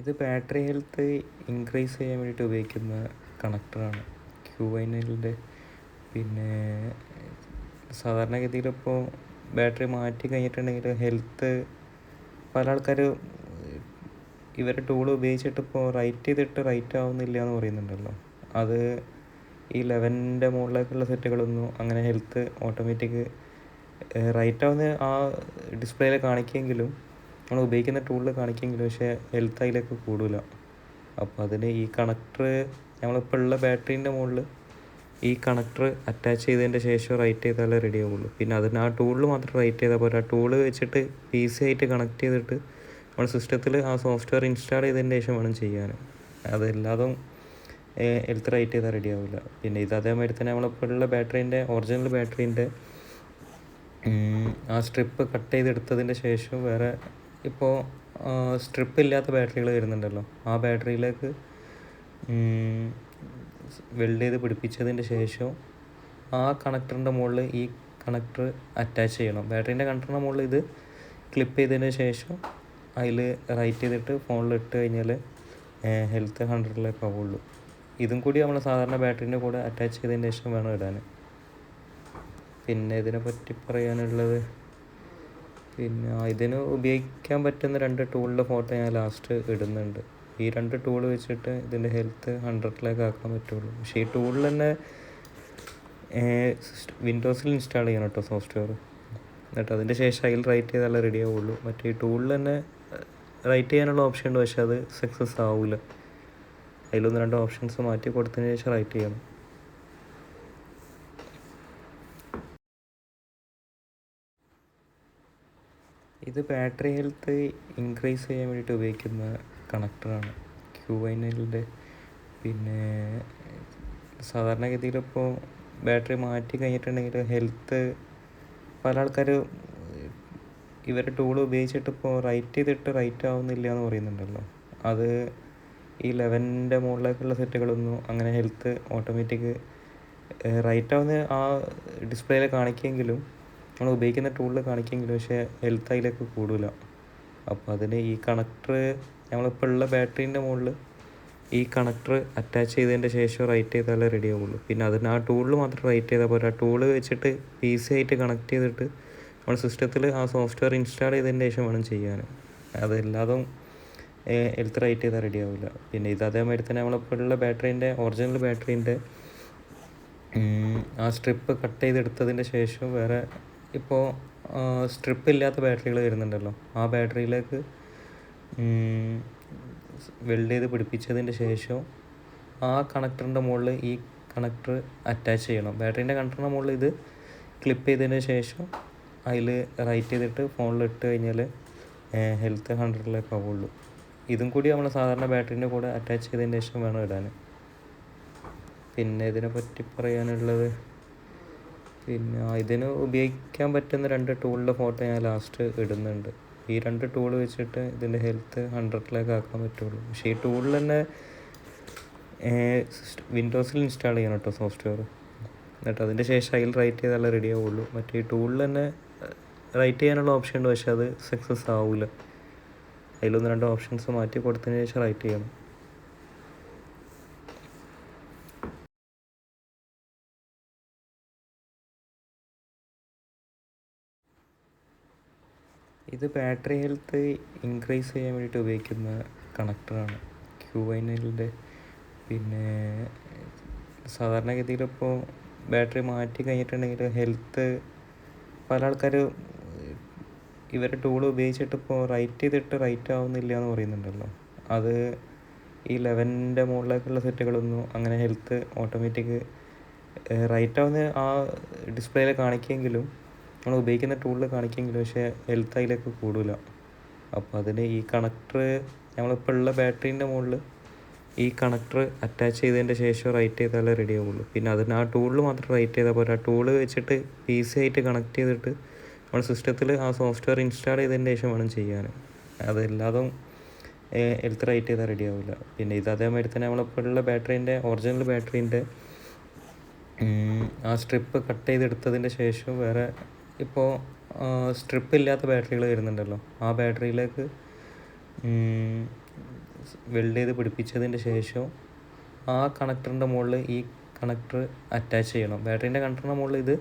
ഇത് battery health increase ചെയ്യാൻ വേണ്ടിയിട്ട് ഉപയോഗിക്കുന്ന കണക്ടറാണ് QianLിൻ്റെ. പിന്നെ സാധാരണഗതിയിലിപ്പോൾ ബാറ്ററി മാറ്റി കഴിഞ്ഞിട്ടുണ്ടെങ്കിൽ ഹെൽത്ത് പല ആൾക്കാരും ഇവരുടെ ടൂൾ ഉപയോഗിച്ചിട്ടിപ്പോൾ റൈറ്റ് ആവുന്നില്ല എന്ന് പറയുന്നുണ്ടല്ലോ. അത് ഈ 11ൻ്റെ മുകളിലേക്കുള്ള സെറ്റുകളൊന്നും അങ്ങനെ ഹെൽത്ത് ഓട്ടോമാറ്റിക് റൈറ്റ് ആവുന്ന ആ ഡിസ്പ്ലേയിൽ കാണിക്കുമെങ്കിലും നമ്മൾ ഉപയോഗിക്കുന്ന ടൂളിൽ കാണിക്കുമെങ്കിലും പക്ഷേ ഹെൽത്ത് അതിലേക്ക് കൂടില്ല. അപ്പോൾ അതിന് ഈ കണക്ടർ നമ്മളിപ്പോൾ ഉള്ള ബാറ്ററീൻ്റെ മുകളിൽ ഈ കണക്ടർ അറ്റാച്ച് ചെയ്തതിൻ്റെ ശേഷം റൈറ്റ് ചെയ്താലേ റെഡി ആവുള്ളൂ. പിന്നെ അതിന് ആ ടൂളിൽ മാത്രം റൈറ്റ് ചെയ്താൽ പോരാ, ടൂള് വെച്ചിട്ട് PC ആയിട്ട് കണക്ട് ചെയ്തിട്ട് നമ്മൾ സിസ്റ്റത്തിൽ ആ സോഫ്റ്റ്വെയർ ഇൻസ്റ്റാൾ ചെയ്തതിന് ശേഷം വേണം ചെയ്യാൻ. അതെല്ലാതും ഹെൽത്ത് റൈറ്റ് ചെയ്താൽ റെഡി ആവില്ല. പിന്നെ ഇത് അതേമാതിരി തന്നെ നമ്മളിപ്പോൾ ഉള്ള ബാറ്ററീൻ്റെ ഒറിജിനൽ ബാറ്ററീൻ്റെ ആ സ്ട്രിപ്പ് കട്ട് ചെയ്തെടുത്തതിൻ്റെ ശേഷം വേറെ ഇപ്പോൾ സ്ട്രിപ്പ് ഇല്ലാത്ത ബാറ്ററികൾ വരുന്നുണ്ടല്ലോ, ആ ബാറ്ററിയിലേക്ക് വെൽഡ് ചെയ്ത് പിടിപ്പിച്ചതിൻ്റെ ശേഷം ആ കണക്ടറിൻ്റെ മുകളിൽ ഈ കണക്ടർ അറ്റാച്ച് ചെയ്യണം. ബാറ്ററീൻ്റെ കണക്ടറിൻ്റെ മുകളിൽ ഇത് ക്ലിപ്പ് ചെയ്തതിന് ശേഷം അതിൽ റൈറ്റ് ചെയ്തിട്ട് ഫോണിൽ ഇട്ട് കഴിഞ്ഞാൽ ഹെൽത്ത് 100ലേക്ക് ആവുള്ളൂ. ഇതും കൂടി നമ്മൾ സാധാരണ ബാറ്ററീൻ്റെ കൂടെ അറ്റാച്ച് ചെയ്തതിന് ശേഷം വേണം ഇടാൻ. പിന്നെ ഇതിനെപ്പറ്റി പറയാനുള്ളത്, പിന്നെ ഇതിന് ഉപയോഗിക്കാൻ പറ്റുന്ന 2 ടൂളിൻ്റെ ഫോട്ടോ ഞാൻ ലാസ്റ്റ് ഇടുന്നുണ്ട്. ഈ 2 ടൂൾ വെച്ചിട്ട് ഇതിൻ്റെ ഹെൽത്ത് 100ലേക്ക് ആക്കാൻ പറ്റുള്ളൂ. പക്ഷേ ഈ ടൂളിൽ തന്നെ വിൻഡോസിൽ ഇൻസ്റ്റാൾ ചെയ്യണം കേട്ടോ സോഫ്റ്റ്വെയർ. എന്നിട്ട് അതിൻ്റെ ശേഷം അതിൽ റൈറ്റ് ചെയ്താലേ റെഡി ആവുള്ളൂ. മറ്റേ ഈ ടൂളിൽ തന്നെ റൈറ്റ് ചെയ്യാനുള്ള ഓപ്ഷൻ ഉണ്ട്, പക്ഷേ അത് സക്സസ് ആവില്ല. അതിലൊന്ന് 2 ഓപ്ഷൻസ് മാറ്റി കൊടുത്തതിന് ശേഷം റൈറ്റ് ചെയ്യണം. ഇത് ബാറ്ററി ഹെൽത്ത് ഇൻക്രീസ് ചെയ്യാൻ വേണ്ടിയിട്ട് ഉപയോഗിക്കുന്ന കണക്ടറാണ് QianLിൻ്റെ. പിന്നെ സാധാരണഗതിയിലിപ്പോൾ ബാറ്ററി മാറ്റി കഴിഞ്ഞിട്ടുണ്ടെങ്കിൽ ഹെൽത്ത് പല ആൾക്കാരും ഇവരുടെ ടൂൾ ഉപയോഗിച്ചിട്ടിപ്പോൾ റൈറ്റ് ആവുന്നില്ല എന്ന് പറയുന്നുണ്ടല്ലോ. അത് ഈ 11ൻ്റെ മുകളിലേക്കുള്ള സെറ്റുകളൊന്നും അങ്ങനെ ഹെൽത്ത് ഓട്ടോമാറ്റിക് റൈറ്റ് ആവുന്ന ആ ഡിസ്പ്ലേയിൽ കാണിക്കുമെങ്കിലും നമ്മൾ ഉപയോഗിക്കുന്ന ടൂളിൽ കാണിക്കുമെങ്കിലും പക്ഷേ ഹെൽത്ത് അതിലേക്ക് കൂടില്ല. അപ്പോൾ അതിന് ഈ കണക്ടർ നമ്മളിപ്പോൾ ഉള്ള ബാറ്ററീൻ്റെ മുകളിൽ ഈ കണക്ടർ അറ്റാച്ച് ചെയ്തതിൻ്റെ ശേഷം റൈറ്റ് ചെയ്താലേ റെഡി ആവുള്ളൂ. പിന്നെ അതിന് ആ ടൂളിൽ മാത്രം റൈറ്റ് ചെയ്താൽ പോരാ, ടൂള് വെച്ചിട്ട് PC ആയിട്ട് കണക്ട് ചെയ്തിട്ട് നമ്മൾ സിസ്റ്റത്തിൽ ആ സോഫ്റ്റ്വെയർ ഇൻസ്റ്റാൾ ചെയ്തതിന് ശേഷം വേണം ചെയ്യാൻ. അതെല്ലാതും ഹെൽത്ത് റൈറ്റ് ചെയ്താൽ റെഡി ആവില്ല. പിന്നെ ഇത് അതേമാതിരി തന്നെ നമ്മളിപ്പോൾ ഉള്ള ബാറ്ററീൻ്റെ ഒറിജിനൽ ബാറ്ററീൻ്റെ ആ സ്ട്രിപ്പ് കട്ട് ചെയ്തെടുത്തതിൻ്റെ ശേഷം വേറെ ഇപ്പോൾ സ്ട്രിപ്പ് ഇല്ലാത്ത ബാറ്ററികൾ വരുന്നുണ്ടല്ലോ, ആ ബാറ്ററിയിലേക്ക് വെൽഡ് ചെയ്ത് പിടിപ്പിച്ചതിൻ്റെ ശേഷം ആ കണക്ടറിൻ്റെ മുകളിൽ ഈ കണക്ടർ അറ്റാച്ച് ചെയ്യണം. ബാറ്ററീൻ്റെ കണക്ടറിൻ്റെ മുകളിൽ ഇത് ക്ലിപ്പ് ചെയ്തതിന് ശേഷം അതിൽ റൈറ്റ് ചെയ്തിട്ട് ഫോണിൽ ഇട്ട് കഴിഞ്ഞാൽ ഹെൽത്ത് 100ലേക്ക് ആവുള്ളൂ. ഇതും കൂടി നമ്മൾ സാധാരണ ബാറ്ററീൻ്റെ കൂടെ അറ്റാച്ച് ചെയ്തതിന് ശേഷം വേണം ഇടാൻ. പിന്നെ ഇതിനെപ്പറ്റി പറയാനുള്ളത്, പിന്നെ ഇതിന് ഉപയോഗിക്കാൻ പറ്റുന്ന 2 ടൂളിൻ്റെ ഫോട്ടോ ഞാൻ ലാസ്റ്റ് ഇടുന്നുണ്ട്. ഈ 2 ടൂൾ വെച്ചിട്ട് ഇതിൻ്റെ ഹെൽത്ത് 100ലേക്ക് ആക്കാൻ പറ്റുള്ളൂ. പക്ഷേ ഈ ടൂളിൽ തന്നെ വിൻഡോസിൽ ഇൻസ്റ്റാൾ ചെയ്യണം കേട്ടോ സോഫ്റ്റ്വെയർ. എന്നിട്ട് അതിൻ്റെ ശേഷം അതിൽ റൈറ്റ് ചെയ്താലേ റെഡി ആവുള്ളൂ. മറ്റേ ഈ ടൂളിൽ തന്നെ റൈറ്റ് ചെയ്യാനുള്ള ഓപ്ഷൻ ഉണ്ട്, പക്ഷേ അത് സക്സസ് ആവില്ല. അതിലൊന്ന് 2 ഓപ്ഷൻസ് മാറ്റി കൊടുത്തതിന് ശേഷം റൈറ്റ് ചെയ്യണം. ഇത് ബാറ്ററി ഹെൽത്ത് ഇൻക്രീസ് ചെയ്യാൻ വേണ്ടിയിട്ട് ഉപയോഗിക്കുന്ന കണക്ടറാണ് QianLിൻ്റെ. പിന്നെ സാധാരണഗതിയിലിപ്പോൾ ബാറ്ററി മാറ്റി കഴിഞ്ഞിട്ടുണ്ടെങ്കിൽ ഹെൽത്ത് പല ആൾക്കാരും ഇവരുടെ ടൂൾ ഉപയോഗിച്ചിട്ടിപ്പോൾ റൈറ്റ് ആവുന്നില്ല എന്ന് പറയുന്നുണ്ടല്ലോ. അത് ഈ 11ൻ്റെ മുകളിലേക്കുള്ള സെറ്റുകളൊന്നും അങ്ങനെ ഹെൽത്ത് ഓട്ടോമാറ്റിക് റൈറ്റ് ആവുന്ന ആ ഡിസ്പ്ലേയിൽ കാണിക്കുമെങ്കിലും നമ്മൾ ഉപയോഗിക്കുന്ന ടൂളിൽ കാണിക്കുമെങ്കിലും പക്ഷേ ഹെൽത്ത് അതിലേക്ക് കൂടില്ല. അപ്പോൾ അതിന് ഈ കണക്ടർ നമ്മളിപ്പോൾ ഉള്ള ബാറ്ററീൻ്റെ മുകളിൽ ഈ കണക്ടർ അറ്റാച്ച് ചെയ്തതിൻ്റെ ശേഷം റൈറ്റ് ചെയ്താലേ റെഡി ആവുള്ളൂ. പിന്നെ അതിന് ആ ടൂളിൽ മാത്രം റൈറ്റ് ചെയ്താൽ പോരാ, ടൂള് വെച്ചിട്ട് PC ആയിട്ട് കണക്ട് ചെയ്തിട്ട് നമ്മൾ സിസ്റ്റത്തിൽ ആ സോഫ്റ്റ്വെയർ ഇൻസ്റ്റാൾ ചെയ്തതിന് ശേഷം വേണം ചെയ്യാൻ. അതെല്ലാതും ഹെൽത്ത് റൈറ്റ് ചെയ്താൽ റെഡി ആവില്ല. പിന്നെ ഇത് അതേമാതിരി തന്നെ നമ്മളിപ്പോൾ ഉള്ള ബാറ്ററീൻ്റെ ഒറിജിനൽ ബാറ്ററീൻ്റെ ആ സ്ട്രിപ്പ് കട്ട് ചെയ്തെടുത്തതിൻ്റെ ശേഷം വേറെ ഇപ്പോൾ സ്ട്രിപ്പ് ഇല്ലാത്ത ബാറ്ററികൾ വരുന്നുണ്ടല്ലോ, ആ ബാറ്ററിയിലേക്ക് വെൽഡ് ചെയ്ത് പിടിപ്പിച്ചതിന് ശേഷം ആ കണക്ടറിൻ്റെ മുകളിൽ ഈ കണക്ടർ അറ്റാച്ച് ചെയ്യണം. ബാറ്ററീൻ്റെ കണക്ടറിൻ്റെ മുകളിൽ ഇത്